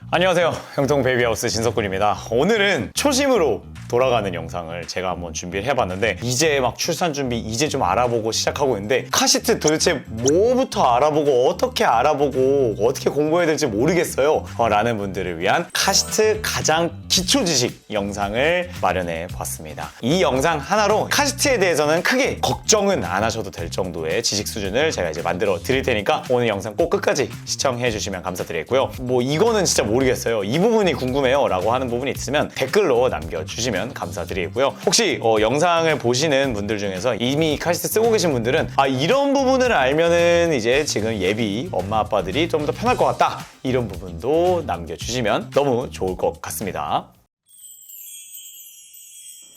안녕하세요, 형통 베이비하우스 진석군입니다. 오늘은 초심으로 돌아가는 영상을 제가 한번 준비를 해봤는데, 이제 막 출산 준비 이제 좀 알아보고 시작하고 있는데 카시트 도대체 뭐부터 알아보고 어떻게 알아보고 어떻게 공부해야 될지 모르겠어요 라는 분들을 위한 카시트 가장 기초 지식 영상을 마련해 봤습니다. 이 영상 하나로 카시트에 대해서는 크게 걱정은 안 하셔도 될 정도의 지식 수준을 제가 이제 만들어 드릴 테니까 오늘 영상 꼭 끝까지 시청해 주시면 감사드리겠고요. 뭐 이거는 진짜 모르겠어요, 이 부분이 궁금해요 라고 하는 부분이 있으면 댓글로 남겨주시면 감사드리고요. 혹시 영상을 보시는 분들 중에서 이미 카시트 쓰고 계신 분들은 이런 부분을 알면은 이제 지금 예비 엄마 아빠들이 좀 더 편할 것 같다, 이런 부분도 남겨주시면 너무 좋을 것 같습니다.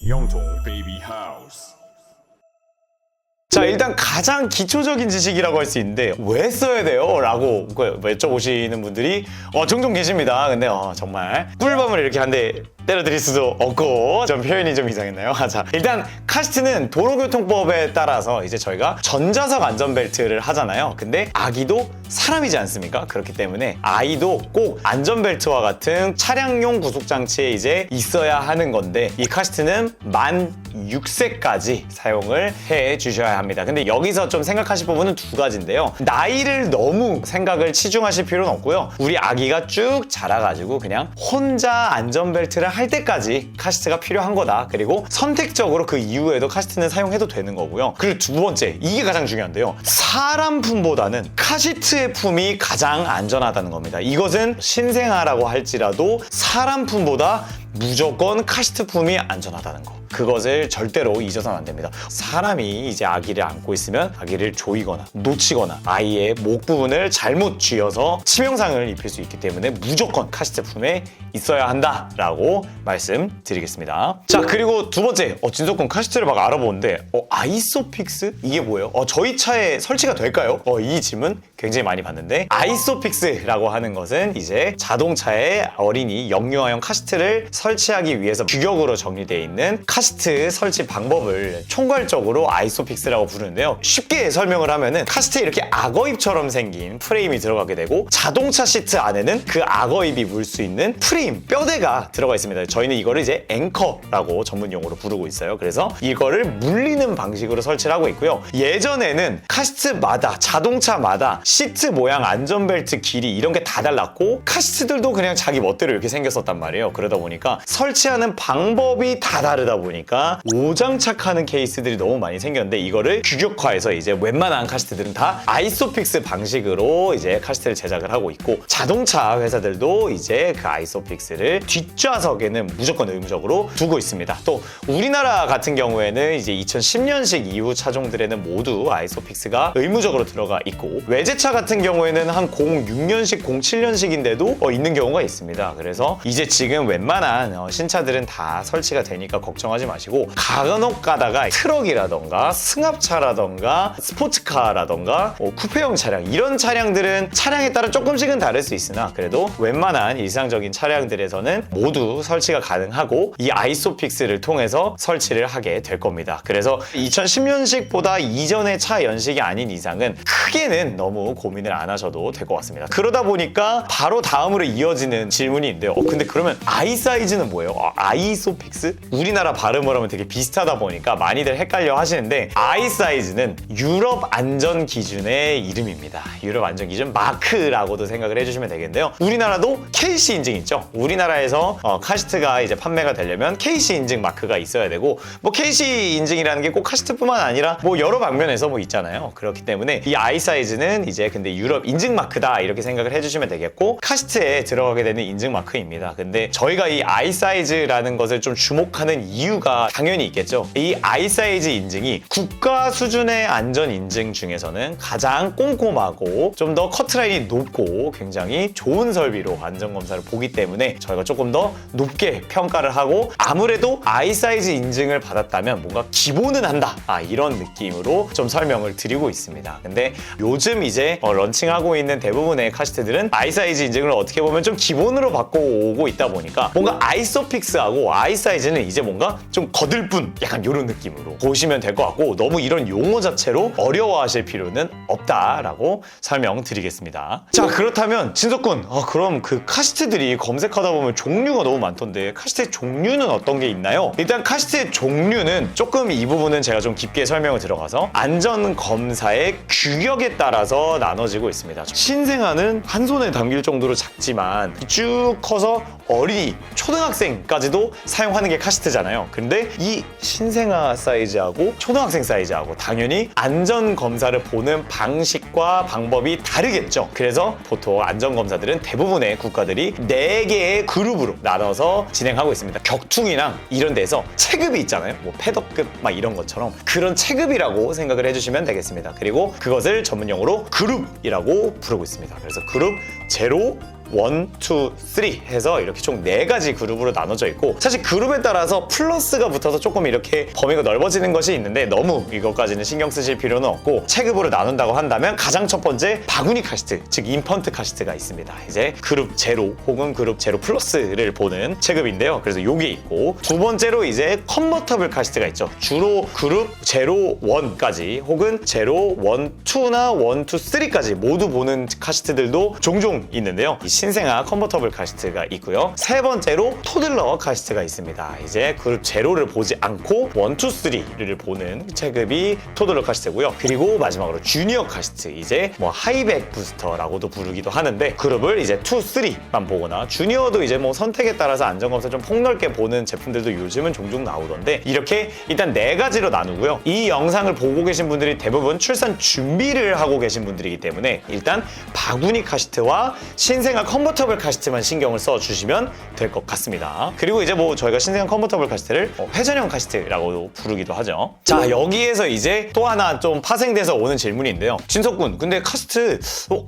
영통 베이비 하우스. 자, 일단 가장 기초적인 지식이라고 할 수 있는데 왜 써야 돼요? 라고 여쭤보시는 분들이 종종 계십니다. 근데 정말 꿀밤을 이렇게 한 대 때려드릴 수도 없고, 좀 표현이 좀 이상했나요? 자, 일단 카시트는 도로교통법에 따라서 이제 저희가 전자석 안전벨트를 하잖아요. 근데 아기도 사람이지 않습니까? 그렇기 때문에 아이도 꼭 안전벨트와 같은 차량용 구속장치에 이제 있어야 하는 건데, 이 카시트는 만 6세까지 사용을 해 주셔야 합니다. 근데 여기서 좀 생각하실 부분은 두 가지인데요. 나이를 너무 생각을 치중하실 필요는 없고요. 우리 아기가 쭉 자라가지고 그냥 혼자 안전벨트를 할 때까지 카시트가 필요한 거다. 그리고 선택적으로 그 이후에도 카시트는 사용해도 되는 거고요. 그리고 두 번째, 이게 가장 중요한데요. 사람 품보다는 카시트의 품이 가장 안전하다는 겁니다. 이것은 신생아라고 할지라도 사람 품보다 무조건 카시트 품이 안전하다는 거, 그것을 절대로 잊어서는 안 됩니다. 사람이 이제 아기를 안고 있으면 아기를 조이거나 놓치거나 아이의 목 부분을 잘못 쥐어서 치명상을 입힐 수 있기 때문에 무조건 카시트 품에 있어야 한다라고 말씀드리겠습니다. 자, 그리고 두 번째, 진석군 카시트를 막 알아보는데 아이소픽스? 이게 뭐예요? 저희 차에 설치가 될까요? 이 질문 굉장히 많이 받는데, 아이소픽스라고 하는 것은 이제 자동차에 어린이 영유아용 카시트를 설치하기 위해서 규격으로 정리되어 있는 카시트 설치 방법을 총괄적으로 아이소픽스라고 부르는데요. 쉽게 설명을 하면은 카시트에 이렇게 악어입처럼 생긴 프레임이 들어가게 되고, 자동차 시트 안에는 그 악어입이 물 수 있는 프레임, 뼈대가 들어가 있습니다. 저희는 이거를 이제 앵커라고 전문 용어로 부르고 있어요. 그래서 이거를 물리는 방식으로 설치를 하고 있고요. 예전에는 카시트마다, 자동차마다 시트 모양, 안전벨트 길이 이런 게 다 달랐고, 카시트들도 그냥 자기 멋대로 이렇게 생겼었단 말이에요. 그러다 보니까 설치하는 방법이 다 다르다 보니까 오장착하는 케이스들이 너무 많이 생겼는데, 이거를 규격화해서 이제 웬만한 카시트들은 다 아이소픽스 방식으로 이제 카시트를 제작을 하고 있고, 자동차 회사들도 이제 그 아이소픽스를 뒷좌석에는 무조건 의무적으로 두고 있습니다. 또 우리나라 같은 경우에는 이제 2010년식 이후 차종들에는 모두 아이소픽스가 의무적으로 들어가 있고, 외제차 같은 경우에는 한 06년식, 07년식인데도 있는 경우가 있습니다. 그래서 이제 지금 웬만한 신차들은 다 설치가 되니까 걱정하지 마시고, 간혹 가다가 트럭이라던가 승합차라던가 스포츠카라던가 쿠페형 차량, 이런 차량들은 차량에 따라 조금씩은 다를 수 있으나 그래도 웬만한 일상적인 차량들에서는 모두 설치가 가능하고, 이 아이소픽스를 통해서 설치를 하게 될 겁니다. 그래서 2010년식보다 이전의 차 연식이 아닌 이상은 크게는 너무 고민을 안 하셔도 될 것 같습니다. 그러다 보니까 바로 다음으로 이어지는 질문이 있는데요. 근데 그러면 아이 사이즈는 뭐예요? 아이소픽스? 우리나라 발음을 하면 되게 비슷하다 보니까 많이들 헷갈려 하시는데, 아이 사이즈는 유럽 안전 기준의 이름입니다. 유럽 안전 기준 마크라고도 생각을 해주시면 되겠는데요. 우리나라도 KC 인증 있죠? 우리나라에서 카시트가 이제 판매가 되려면 KC 인증 마크가 있어야 되고, 뭐 KC 인증이라는 게 꼭 카시트뿐만 아니라 뭐 여러 방면에서 뭐 있잖아요. 그렇기 때문에 이 아이 사이즈는 이제 근데 유럽 인증 마크다, 이렇게 생각을 해주시면 되겠고, 카시트에 들어가게 되는 인증 마크입니다. 근데 저희가 이 아이 사이즈라는 것을 좀 주목하는 이유가 당연히 있겠죠. 이 아이 사이즈 인증이 국가 수준의 안전 인증 중에서는 가장 꼼꼼하고 좀 더 커트라인이 높고 굉장히 좋은 설비로 안전검사를 보기 때문에 저희가 조금 더 높게 평가를 하고, 아무래도 아이 사이즈 인증을 받았다면 뭔가 기본은 한다, 이런 느낌으로 좀 설명을 드리고 있습니다. 근데 요즘 이제 런칭하고 있는 대부분의 카시트들은 아이 사이즈 인증을 어떻게 보면 좀 기본으로 받고 오고 있다 보니까 뭔가 아이소픽스하고 아이사이즈는 이제 뭔가 좀 거들뿐 약간 이런 느낌으로 보시면 될 것 같고, 너무 이런 용어 자체로 어려워하실 필요는 없다라고 설명드리겠습니다. 자, 그렇다면 진석군, 그럼 그 카시트들이 검색하다 보면 종류가 너무 많던데 카시트의 종류는 어떤 게 있나요? 일단 카시트의 종류는 조금 이 부분은 제가 좀 깊게 설명을 들어가서 안전검사의 규격에 따라서 나눠지고 있습니다. 신생아는 한 손에 담길 정도로 작지만 쭉 커서 어린이, 초등학생까지도 사용하는 게 카시트잖아요. 근데 이 신생아 사이즈하고 초등학생 사이즈하고 당연히 안전검사를 보는 방식과 방법이 다르겠죠. 그래서 보통 안전검사들은 대부분의 국가들이 4개의 그룹으로 나눠서 진행하고 있습니다. 격투기랑 이런 데서 체급이 있잖아요. 뭐 패더급 막 이런 것처럼 그런 체급이라고 생각을 해주시면 되겠습니다. 그리고 그것을 전문용어로 그룹이라고 부르고 있습니다. 그래서 그룹 0, 1, 2, 3 해서 이렇게 총 4가지 그룹으로 나눠져 있고, 사실 그룹에 따라서 플러스가 붙어서 조금 이렇게 범위가 넓어지는 것이 있는데 너무 이것까지는 신경 쓰실 필요는 없고, 체급으로 나눈다고 한다면 가장 첫 번째 바구니 카시트, 즉 인펀트 카시트가 있습니다. 이제 그룹 0 혹은 그룹 0 플러스를 보는 체급인데요. 그래서 요게 있고, 두 번째로 이제 컨버터블 카시트가 있죠. 주로 그룹 0, 1까지 혹은 0, 1, 2나 1, 2, 3까지 모두 보는 카시트들도 종종 있는데요. 신생아 컨버터블 카시트가 있고요. 세 번째로 토들러 카시트가 있습니다. 이제 그룹 0를 보지 않고 1, 2, 3를 보는 체급이 토들러 카시트고요. 그리고 마지막으로 주니어 카시트, 이제 뭐 하이백 부스터라고도 부르기도 하는데 그룹을 이제 2, 3만 보거나, 주니어도 이제 뭐 선택에 따라서 안전검사 좀 폭넓게 보는 제품들도 요즘은 종종 나오던데, 이렇게 일단 4가지로 나누고요. 이 영상을 보고 계신 분들이 대부분 출산 준비를 하고 계신 분들이기 때문에 일단 바구니 카시트와 신생아 컨버터블 카시트만 신경을 써주시면 될 것 같습니다. 그리고 이제 뭐 저희가 신생아 컨버터블 카시트를 회전형 카시트라고 부르기도 하죠. 자, 여기에서 이제 또 하나 좀 파생돼서 오는 질문인데요. 진석군, 근데 카시트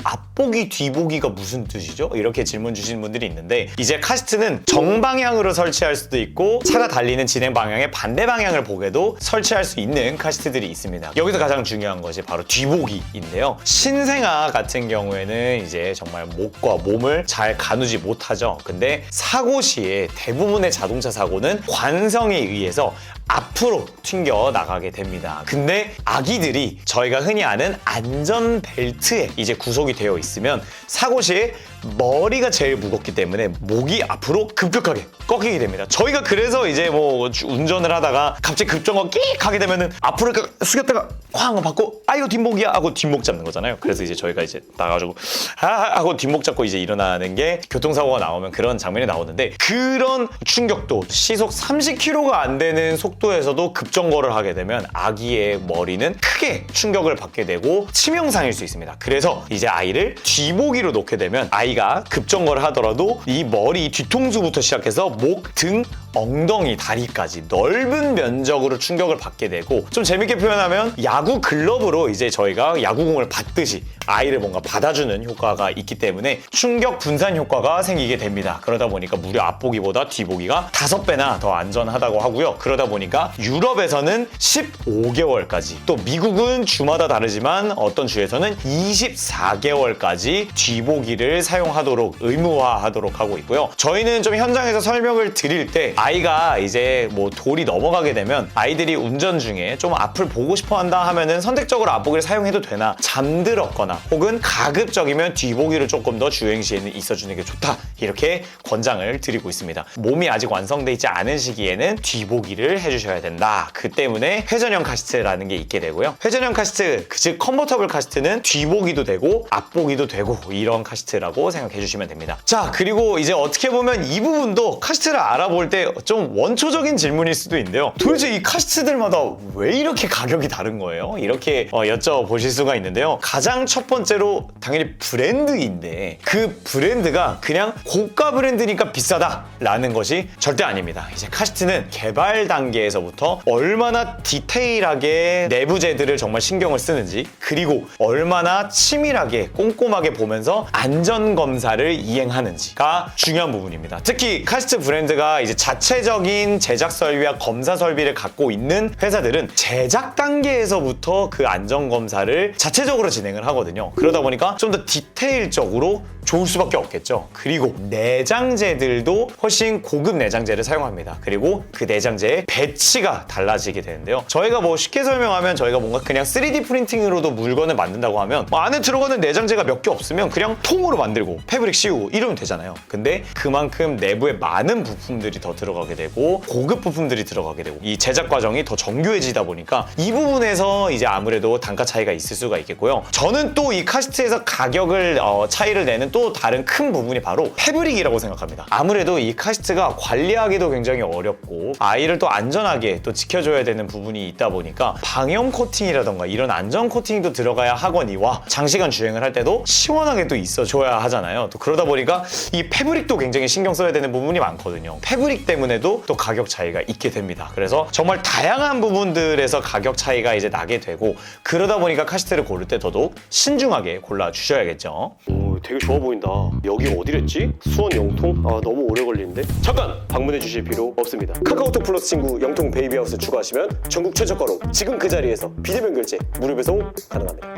앞보기 뒤보기가 무슨 뜻이죠? 이렇게 질문 주시는 분들이 있는데, 이제 카시트는 정방향으로 설치할 수도 있고 차가 달리는 진행 방향의 반대 방향을 보게도 설치할 수 있는 카시트들이 있습니다. 여기서 가장 중요한 것이 바로 뒤보기인데요. 신생아 같은 경우에는 이제 정말 목과 몸을 잘 가누지 못하죠. 근데 사고 시에 대부분의 자동차 사고는 관성에 의해서 앞으로 튕겨 나가게 됩니다. 근데 아기들이 저희가 흔히 아는 안전벨트에 이제 구속이 되어 있으면 사고 시에 머리가 제일 무겁기 때문에 목이 앞으로 급격하게 꺾이게 됩니다. 저희가 그래서 이제 뭐 운전을 하다가 갑자기 급정거 끽 하게 되면은 앞으로 이렇게 숙였다가 쾅 받고 이거 뒷목이야 하고 뒷목 잡는 거잖아요. 그래서 이제 저희가 이제 나가지고 하고 뒷목 잡고 이제 일어나는 게 교통사고가 나오면 그런 장면이 나오는데, 그런 충격도 시속 30km가 안 되는 속도에서도 급정거를 하게 되면 아기의 머리는 크게 충격을 받게 되고 치명상일 수 있습니다. 그래서 이제 아이를 뒤보기로 놓게 되면 아이가 급정거를 하더라도 이 머리 뒤통수부터 시작해서 목, 등, 엉덩이, 다리까지 넓은 면적으로 충격을 받게 되고, 좀 재밌게 표현하면 야구 글러브로 이제 저희가 야구공을 받듯이 아이를 뭔가 받아주는 효과가 있기 때문에 충격 분산 효과가 생기게 됩니다. 그러다 보니까 무려 앞보기보다 뒤보기가 5배나 더 안전하다고 하고요. 그러다 보니까 유럽에서는 15개월까지, 또 미국은 주마다 다르지만 어떤 주에서는 24개월까지 뒤보기를 사용하도록 의무화하도록 하고 있고요. 저희는 좀 현장에서 설명을 드릴 때 아이가 이제 뭐 돌이 넘어가게 되면 아이들이 운전 중에 좀 앞을 보고 싶어 한다 하면은 선택적으로 앞보기를 사용해도 되나, 잠들었거나 혹은 가급적이면 뒤보기를 조금 더 주행시에는 있어주는 게 좋다, 이렇게 권장을 드리고 있습니다. 몸이 아직 완성돼 있지 않은 시기에는 뒤보기를 해주셔야 된다. 그 때문에 회전형 카시트라는 게 있게 되고요. 회전형 카시트, 즉 컨버터블 카시트는 뒤보기도 되고 앞보기도 되고 이런 카시트라고 생각해 주시면 됩니다. 자, 그리고 이제 어떻게 보면 이 부분도 카시트를 알아볼 때 좀 원초적인 질문일 수도 있는데요. 도대체 이 카시트들마다 왜 이렇게 가격이 다른 거예요? 이렇게 여쭤보실 수가 있는데요. 가장 첫 번째로 당연히 브랜드인데, 그 브랜드가 그냥 고가 브랜드니까 비싸다라는 것이 절대 아닙니다. 이제 카시트는 개발 단계에서부터 얼마나 디테일하게 내부재들을 정말 신경을 쓰는지, 그리고 얼마나 치밀하게 꼼꼼하게 보면서 안전검사를 이행하는지가 중요한 부분입니다. 특히 카시트 브랜드가 이제 자체적인 제작 설비와 검사 설비를 갖고 있는 회사들은 제작 단계에서부터 그 안전검사를 자체적으로 진행을 하거든요. 그러다 보니까 좀 더 디테일적으로 좋을 수밖에 없겠죠. 그리고 내장재들도 훨씬 고급 내장재를 사용합니다. 그리고 그 내장재의 배치가 달라지게 되는데요. 저희가 뭐 쉽게 설명하면 저희가 뭔가 그냥 3D 프린팅으로도 물건을 만든다고 하면 뭐 안에 들어가는 내장재가 몇 개 없으면 그냥 통으로 만들고 패브릭 씌우고 이러면 되잖아요. 근데 그만큼 내부에 많은 부품들이 더 들어가게 되고 고급 부품들이 들어가게 되고 이 제작 과정이 더 정교해지다 보니까 이 부분에서 이제 아무래도 단가 차이가 있을 수가 있겠고요. 저는 또 이 카시트에서 가격을 차이를 내는 또 다른 큰 부분이 바로 패브릭이라고 생각합니다. 아무래도 이 카시트가 관리하기도 굉장히 어렵고 아이를 또 안전하게 또 지켜줘야 되는 부분이 있다 보니까 방염 코팅이라던가 이런 안전 코팅도 들어가야 하거니와 장시간 주행을 할 때도 시원하게 또 있어줘야 하잖아요. 또 그러다 보니까 이 패브릭도 굉장히 신경 써야 되는 부분이 많거든요. 패브릭 때문에도 또 가격 차이가 있게 됩니다. 그래서 정말 다양한 부분들에서 가격 차이가 이제 나게 되고 그러다 보니까 카시트를 고를 때 더더욱 신중하게 골라주셔야겠죠. 오, 되게 좋아 보인다. 여기가 어디랬지? 수원 영통? 아, 너무 오래 걸리는데? 잠깐! 방문해 주실 필요 없습니다. 카카오톡 플러스 친구 영통 베이비하우스 추가하시면 전국 최저가로 지금 그 자리에서 비대면 결제, 무료 배송 가능합니다.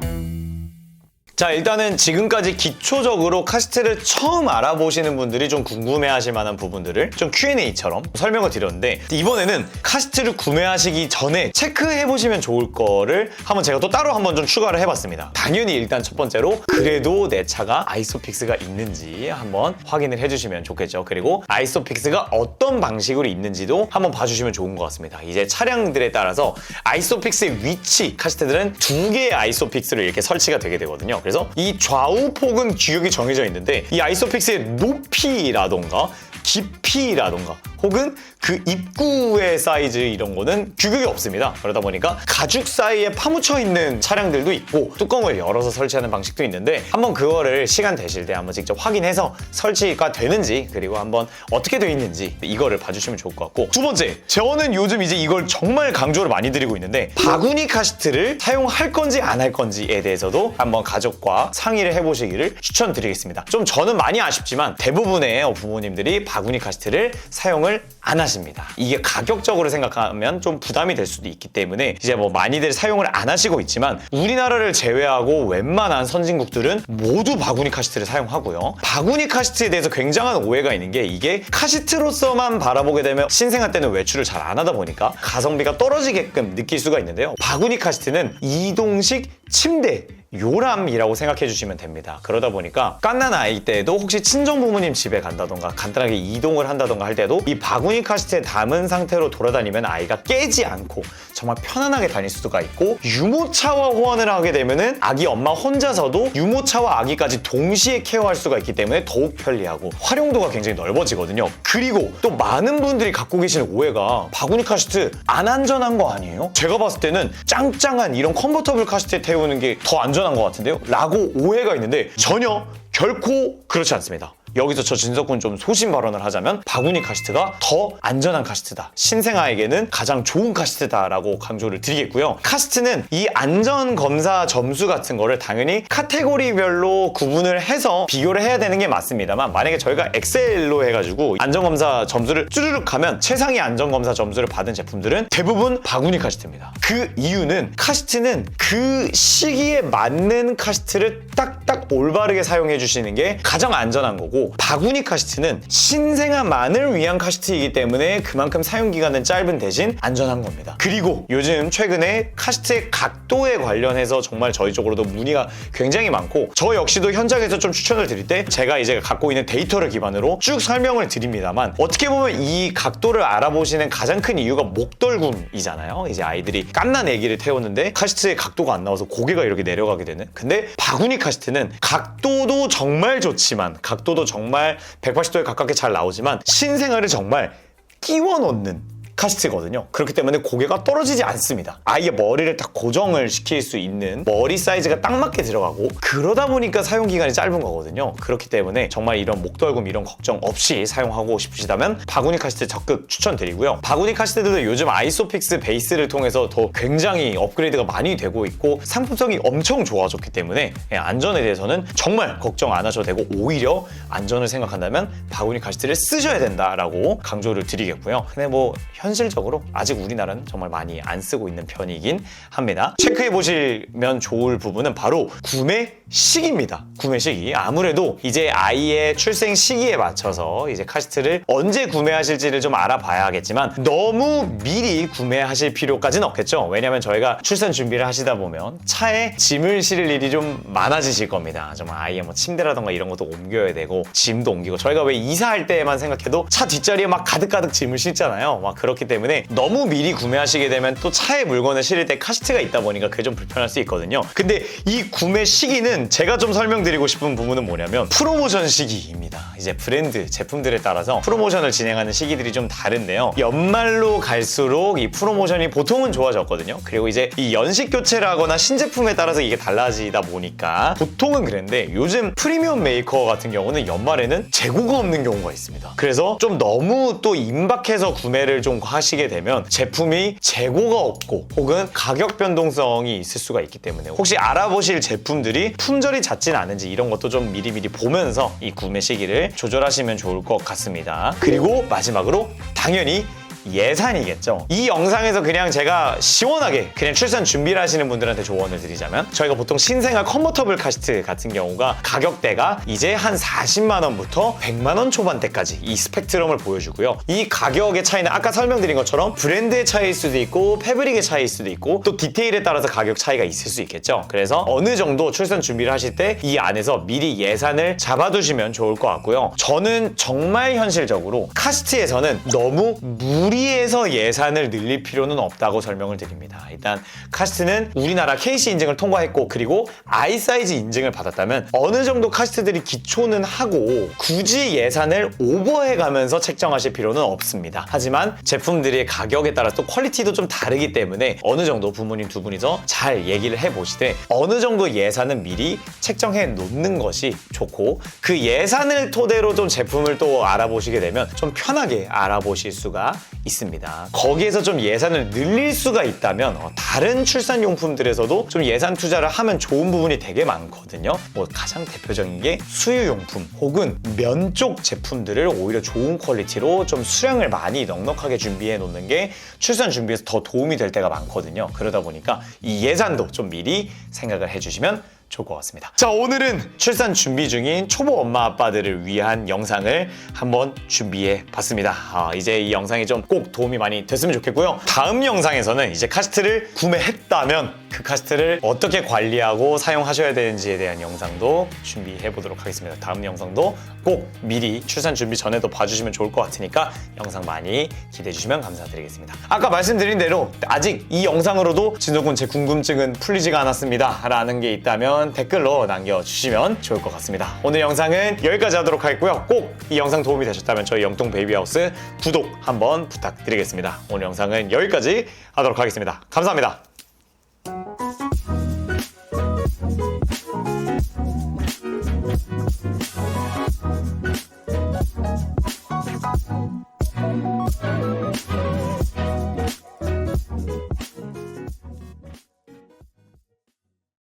자, 일단은 지금까지 기초적으로 카시트를 처음 알아보시는 분들이 좀 궁금해하실 만한 부분들을 좀 Q&A처럼 설명을 드렸는데 이번에는 카시트를 구매하시기 전에 체크해보시면 좋을 거를 한번 제가 또 따로 한번 좀 추가를 해봤습니다. 당연히 일단 첫 번째로 그래도 내 차가 아이소픽스가 있는지 한번 확인을 해주시면 좋겠죠. 그리고 아이소픽스가 어떤 방식으로 있는지도 한번 봐주시면 좋은 것 같습니다. 이제 차량들에 따라서 아이소픽스의 위치, 카시트들은 2개의 아이소픽스로 이렇게 설치가 되게 되거든요. 그래서 이 좌우폭은 규격이 정해져 있는데 이 아이소픽스의 높이라던가 깊이라던가 혹은 그 입구의 사이즈 이런 거는 규격이 없습니다. 그러다 보니까 가죽 사이에 파묻혀 있는 차량들도 있고 뚜껑을 열어서 설치하는 방식도 있는데 한번 그거를 시간 되실 때 한번 직접 확인해서 설치가 되는지 그리고 한번 어떻게 되어 있는지 이거를 봐주시면 좋을 것 같고 두 번째, 저는 요즘 이제 이걸 정말 강조를 많이 드리고 있는데 바구니 카시트를 사용할 건지 안 할 건지에 대해서도 한번 가족과 상의를 해보시기를 추천드리겠습니다. 좀 저는 많이 아쉽지만 대부분의 부모님들이 바구니 카시트를 사용을 안 하십니다. 이게 가격적으로 생각하면 좀 부담이 될 수도 있기 때문에 이제 뭐 많이들 사용을 안 하시고 있지만 우리나라를 제외하고 웬만한 선진국들은 모두 바구니 카시트를 사용하고요. 바구니 카시트에 대해서 굉장한 오해가 있는 게 이게 카시트로서만 바라보게 되면 신생아 때는 외출을 잘 안 하다 보니까 가성비가 떨어지게끔 느낄 수가 있는데요. 바구니 카시트는 이동식 침대 요람이라고 생각해 주시면 됩니다. 그러다 보니까 갓난 아이 때도 혹시 친정 부모님 집에 간다던가 간단하게 이동을 한다던가 할 때도 이 바구니 카시트에 담은 상태로 돌아다니면 아이가 깨지 않고 정말 편안하게 다닐 수가 있고 유모차와 호환을 하게 되면은 아기 엄마 혼자서도 유모차와 아기까지 동시에 케어할 수가 있기 때문에 더욱 편리하고 활용도가 굉장히 넓어지거든요. 그리고 또 많은 분들이 갖고 계시는 오해가 바구니 카시트 안 안전한 거 아니에요? 제가 봤을 때는 짱짱한 이런 컨버터블 카시트에 태우는 게 더 안전한 것 같은데요? 라고 오해가 있는데 전혀 결코 그렇지 않습니다. 여기서 저 진석군 좀 소신 발언을 하자면 바구니 카시트가 더 안전한 카시트다. 신생아에게는 가장 좋은 카시트다라고 강조를 드리겠고요. 카시트는 이 안전검사 점수 같은 거를 당연히 카테고리별로 구분을 해서 비교를 해야 되는 게 맞습니다만 만약에 저희가 엑셀로 해가지고 안전검사 점수를 쭈르륵 가면 최상위 안전검사 점수를 받은 제품들은 대부분 바구니 카시트입니다. 그 이유는 카시트는 그 시기에 맞는 카시트를 딱딱 올바르게 사용해 주시는 게 가장 안전한 거고 바구니 카시트는 신생아만을 위한 카시트이기 때문에 그만큼 사용기간은 짧은 대신 안전한 겁니다. 그리고 요즘 최근에 카시트의 각도에 관련해서 정말 저희 쪽으로도 문의가 굉장히 많고 저 역시도 현장에서 좀 추천을 드릴 때 제가 이제 갖고 있는 데이터를 기반으로 쭉 설명을 드립니다만 어떻게 보면 이 각도를 알아보시는 가장 큰 이유가 목덜굼이잖아요. 이제 아이들이 갓난 아기를 태우는데 카시트의 각도가 안 나와서 고개가 이렇게 내려가게 되는. 근데 바구니 카시트는 각도도 정말 좋지만 각도도 정말 180도에 가깝게 잘 나오지만 신생아를 정말 끼워 넣는 카시트거든요. 그렇기 때문에 고개가 떨어지지 않습니다. 아이의 머리를 딱 고정을 시킬 수 있는 머리 사이즈가 딱 맞게 들어가고 그러다 보니까 사용기간이 짧은 거거든요. 그렇기 때문에 정말 이런 목덜굼 이런 걱정 없이 사용하고 싶으시다면 바구니 카시트 적극 추천드리고요. 바구니 카시트들도 요즘 아이소픽스 베이스를 통해서 더 굉장히 업그레이드가 많이 되고 있고 상품성이 엄청 좋아졌기 때문에 안전에 대해서는 정말 걱정 안 하셔도 되고 오히려 안전을 생각한다면 바구니 카시트를 쓰셔야 된다라고 강조를 드리겠고요. 근데 뭐 현실적으로 아직 우리나라는 정말 많이 안 쓰고 있는 편이긴 합니다. 체크해 보시면 좋을 부분은 바로 구매 시기입니다. 구매 시기. 아무래도 이제 아이의 출생 시기에 맞춰서 이제 카시트를 언제 구매하실지를 좀 알아봐야겠지만 너무 미리 구매하실 필요까지는 없겠죠. 왜냐면 저희가 출산 준비를 하시다 보면 차에 짐을 실을 일이 좀 많아지실 겁니다. 정말 아이의 뭐 침대라던가 이런 것도 옮겨야 되고 짐도 옮기고 저희가 왜 이사할 때만 생각해도 차 뒷자리에 막 가득가득 짐을 싣잖아요. 막 그렇기 때문에 너무 미리 구매하시게 되면 또 차에 물건을 실을 때 카시트가 있다 보니까 그게 좀 불편할 수 있거든요. 근데 이 구매 시기는 제가 좀 설명드리고 싶은 부분은 뭐냐면 프로모션 시기입니다. 이제 브랜드 제품들에 따라서 프로모션을 진행하는 시기들이 좀 다른데요. 연말로 갈수록 이 프로모션이 보통은 좋아졌거든요. 그리고 이제 이 연식 교체를 하거나 신제품에 따라서 이게 달라지다 보니까 보통은 그랬는데 요즘 프리미엄 메이커 같은 경우는 연말에는 재고가 없는 경우가 있습니다. 그래서 좀 너무 또 임박해서 구매를 좀 하시게 되면 제품이 재고가 없고 혹은 가격 변동성이 있을 수가 있기 때문에 혹시 알아보실 제품들이 품절이 잦진 않은지 이런 것도 좀 미리미리 보면서 이 구매 시기를 조절하시면 좋을 것 같습니다. 그리고 마지막으로 당연히 예산이겠죠. 이 영상에서 그냥 제가 시원하게 그냥 출산 준비를 하시는 분들한테 조언을 드리자면 저희가 보통 신생아 컨버터블 카시트 같은 경우가 가격대가 이제 한 40만 원부터 100만 원 초반대까지 이 스펙트럼을 보여주고요. 이 가격의 차이는 아까 설명드린 것처럼 브랜드의 차이일 수도 있고 패브릭의 차이일 수도 있고 또 디테일에 따라서 가격 차이가 있을 수 있겠죠. 그래서 어느 정도 출산 준비를 하실 때 이 안에서 미리 예산을 잡아두시면 좋을 것 같고요. 저는 정말 현실적으로 카시트에서는 너무 무리해서 예산을 늘릴 필요는 없다고 설명을 드립니다. 일단 카시트는 우리나라 KC 인증을 통과했고 그리고 I 사이즈 인증을 받았다면 어느 정도 카시트들이 기초는 하고 굳이 예산을 오버해가면서 책정하실 필요는 없습니다. 하지만 제품들의 가격에 따라 또 퀄리티도 좀 다르기 때문에 어느 정도 부모님 두 분이서 잘 얘기를 해보시되 어느 정도 예산은 미리 책정해 놓는 것이 좋고 그 예산을 토대로 좀 제품을 또 알아보시게 되면 좀 편하게 알아보실 수가 있습니다. 거기에서 좀 예산을 늘릴 수가 있다면 다른 출산용품들에서도 좀 예산 투자를 하면 좋은 부분이 되게 많거든요. 뭐 가장 대표적인 게 수유용품 혹은 면 쪽 제품들을 오히려 좋은 퀄리티로 좀 수량을 많이 넉넉하게 준비해 놓는 게 출산 준비에서 더 도움이 될 때가 많거든요. 그러다 보니까 이 예산도 좀 미리 생각을 해주시면 좋을 것 같습니다. 자, 오늘은 출산 준비 중인 초보 엄마 아빠들을 위한 영상을 한번 준비해 봤습니다. 이제 이 영상이 좀 꼭 도움이 많이 됐으면 좋겠고요. 다음 영상에서는 이제 카시트를 구매했다면 그 카시트를 어떻게 관리하고 사용하셔야 되는지에 대한 영상도 준비해 보도록 하겠습니다. 다음 영상도 꼭 미리 출산 준비 전에도 봐주시면 좋을 것 같으니까 영상 많이 기대해 주시면 감사드리겠습니다. 아까 말씀드린 대로 아직 이 영상으로도 진호군 제 궁금증은 풀리지가 않았습니다 라는 게 있다면 댓글로 남겨주시면 좋을 것 같습니다. 오늘 영상은 여기까지 하도록 하겠고요. 꼭 이 영상 도움이 되셨다면 저희 영통 베이비하우스 구독 한번 부탁드리겠습니다. 오늘 영상은 여기까지 하도록 하겠습니다. 감사합니다.